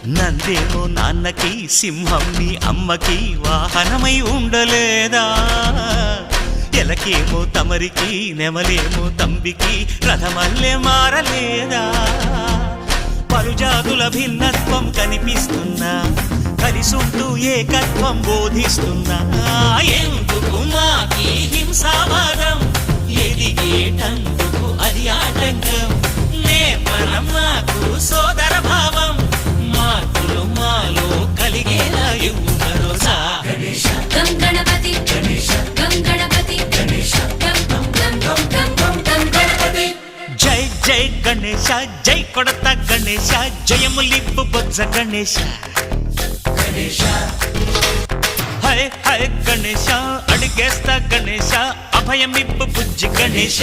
నందేమో నాన్నకి సింహం నీ అమ్మకి వాహనమై ఉండలేదా ఎలకేమో తమరికి నెమలేమో తంబికి రథమల్లే మారలేదా పలుజాతుల భిన్నత్వం కనిపిస్తున్నా కలిసుంటూ ఏకత్వం బోధిస్తున్నా ఎందుకు మాకి హింసావాదం ఎదిగేటందుకు అది ఆటంకం నేపరం మాకు సోదర భావం మార్పులు మాలో కలిగేలా ఇవ్వు భరోసా గం గణపతి గం గణపతి గం గణపతి జై జై గణేశ జై కొడత గణేశ జయములిప్పు బొజ్జ గణేశ హై హై గణేశ అడిగేస్తా గణేశ అభయమిప్పు బుజ్జి గణేశ